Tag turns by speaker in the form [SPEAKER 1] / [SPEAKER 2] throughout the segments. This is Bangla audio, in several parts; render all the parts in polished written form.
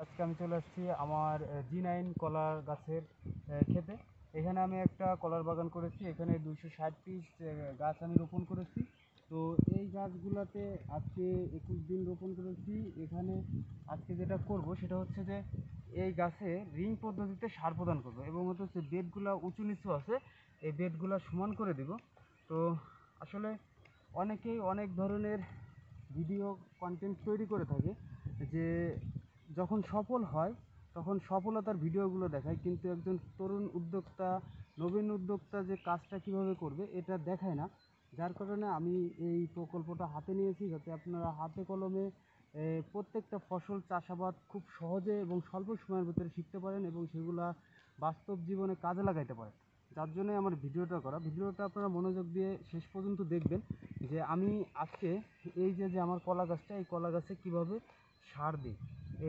[SPEAKER 1] আজকে আমি চলে আসছি আমার জি9 কলার গাছের ক্ষেতে। এখানে আমি একটা কলার বাগান করেছি। এখানে 260 পিস গাছ আমি রোপণ করেছি। তো এই গাছগুলোতে আজকে 21 দিন রোপণ করেছি। এখানে আজকে যেটা করব সেটা হচ্ছে যে এই গাছে রিং পদ্ধতিতে সার প্রদান করব এবং হচ্ছে বেডগুলো উঁচু নিচু আছে, এই বেডগুলো সমান করে দেব। তো আসলে অনেকেই অনেক ধরনের ভিডিও কন্টেন্ট তৈরি করে থাকে, যে যখন সফল হয় তখন সফলতার ভিডিওগুলো দেখায়, কিন্তু একজন তরুণ উদ্যোক্তা, নবীন উদ্যোক্তা যে কাজটা কিভাবে করবে এটা দেখায় না। যার কারণে আমি এই প্রকল্পটা হাতে নিয়েছি, যাতে আপনারা হাতে কলমে প্রত্যেকটা ফসল চাষাবাদ খুব সহজে এবং স্বল্প সময়ের ভিতরে শিখতে পারেন এবং সেগুলা বাস্তব জীবনে কাজে লাগাইতে পারেন। যার জন্যই আমার ভিডিওটা করা। ভিডিওটা আপনারা মনোযোগ দিয়ে শেষ পর্যন্ত দেখবেন, যে আমি আজকে এই যে আমার কলা গাছটা, এই কলা গাছে কীভাবে সার দিই।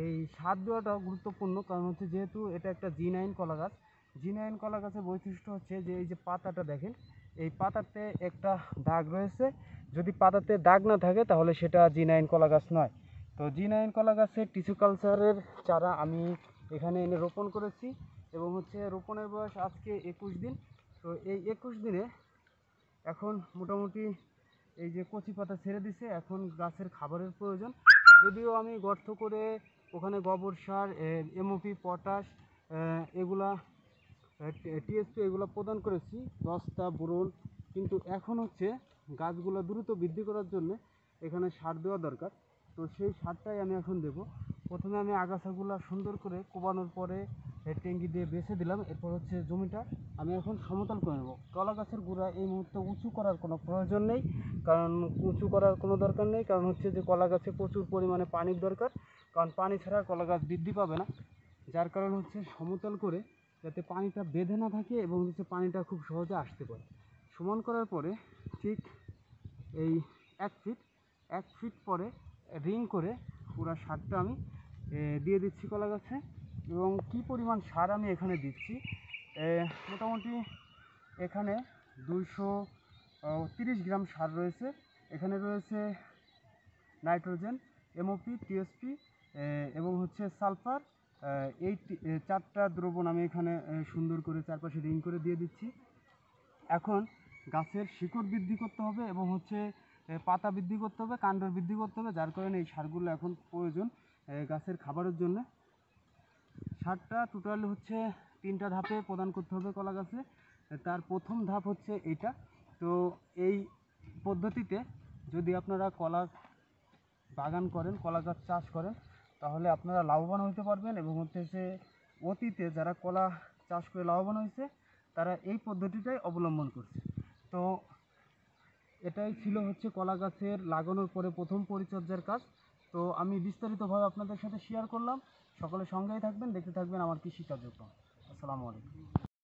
[SPEAKER 1] এই সার দেওয়াটা গুরুত্বপূর্ণ, কারণ হচ্ছে যেহেতু এটা একটা জি9 কলা গাছ। জি9 কলা গাছের বৈশিষ্ট্য হচ্ছে যে এই যে পাতাটা দেখেন, এই পাতাতে একটা দাগ রয়েছে। যদি পাতাতে দাগ না থাকে তাহলে সেটা জি9 কলা গাছ নয়। তো জি9 কলা গাছের টিস্যু কালচারের চারা আমি এখানে এনে রোপণ করেছি এবং হচ্ছে রোপণের বয়স আজকে 21 দিন। তো এই 21 দিনে এখন মোটামুটি এই যে কচি পাতা ছেড়ে দিছে, এখন গাছের খাবারের প্রয়োজন। যদিও আমি গর্ত করে ওখানে গোবর সার, এমওপি, পটাশ, এগুলা টিএসপি এগুলো প্রদান করেছি, দস্তা, বোরন। কিন্তু এখন হচ্ছে গাছগুলো দ্রুত বৃদ্ধি করার জন্য এখানে সার দেওয়া দরকার। তো সেই সারটাই আমি এখন দেব। প্রথমে আমি আগাছাগুলো সুন্দর করে কোবানোর পরে টেঙ্গি দিয়ে বেছে দিলাম। এরপর হচ্ছে জমিটা আমি এখন সমতল করে নেব। কলা গাছের গোড়া এই মুহূর্তে উঁচু করার কোনো প্রয়োজন নেই, কারণ উঁচু করার কোনো দরকার নেই, কারণ হচ্ছে যে কলা গাছে প্রচুর পরিমাণে পানির দরকার, কারণ পানি ছাড়া কলা গাছ বৃদ্ধি পাবে না। যার কারণ হচ্ছে সমতল করে, যাতে পানিটা বেঁধে না থাকে এবং হচ্ছে পানিটা খুব সহজে আসতে পারে। সমান করার পরে ঠিক এই 1 ফিট পরে রিং করে পুরো সারটা আমি দিয়ে দিচ্ছি কলা গাছে। এবং কি পরিমাণ সার আমি এখানে দিচ্ছি, মোটামুটি এখানে 230 গ্রাম সার রয়েছে। এখানে রয়েছে নাইট্রোজেন, এমওপি, টিএসপি এবং হচ্ছে সালফার। এই চারটা দ্রবণ আমি এখানে সুন্দর করে চারপাশে রিং করে দিয়ে দিচ্ছি। এখন গাছের শিকড় বৃদ্ধি করতে হবে এবং হচ্ছে পাতা বৃদ্ধি করতে হবে, কাণ্ড বৃদ্ধি করতে হবে। যার কারণে এই সারগুলো এখন প্রয়োজন গাছের খাবারের জন্য। সারটা টোটাল হচ্ছে 3টা ধাপে প্রদান করতে হবে কলা গাছে। তার প্রথম ধাপ হচ্ছে এইটা। তো এই পদ্ধতিতে যদি আপনারা কলা বাগান করেন, কলা গাছ চাষ করেন, তাহলে আপনারা লাভবান হতে পারবেন। এবং হচ্ছে যে অতীতে যারা কলা চাষ করে লাভবান হয়েছে, তারা এই পদ্ধতিটাই অবলম্বন করছে। তো এটাই ছিল হচ্ছে কলা গাছের লাগানোর পরে প্রথম পরিচর্যার কাজ। তো আমি বিস্তারিতভাবে আপনাদের সাথে শেয়ার করলাম। সকলে সঙ্গেই থাকবেন, দেখতে থাকবেন আমার কৃষি কার্যক্রম। আসসালামু আলাইকুম।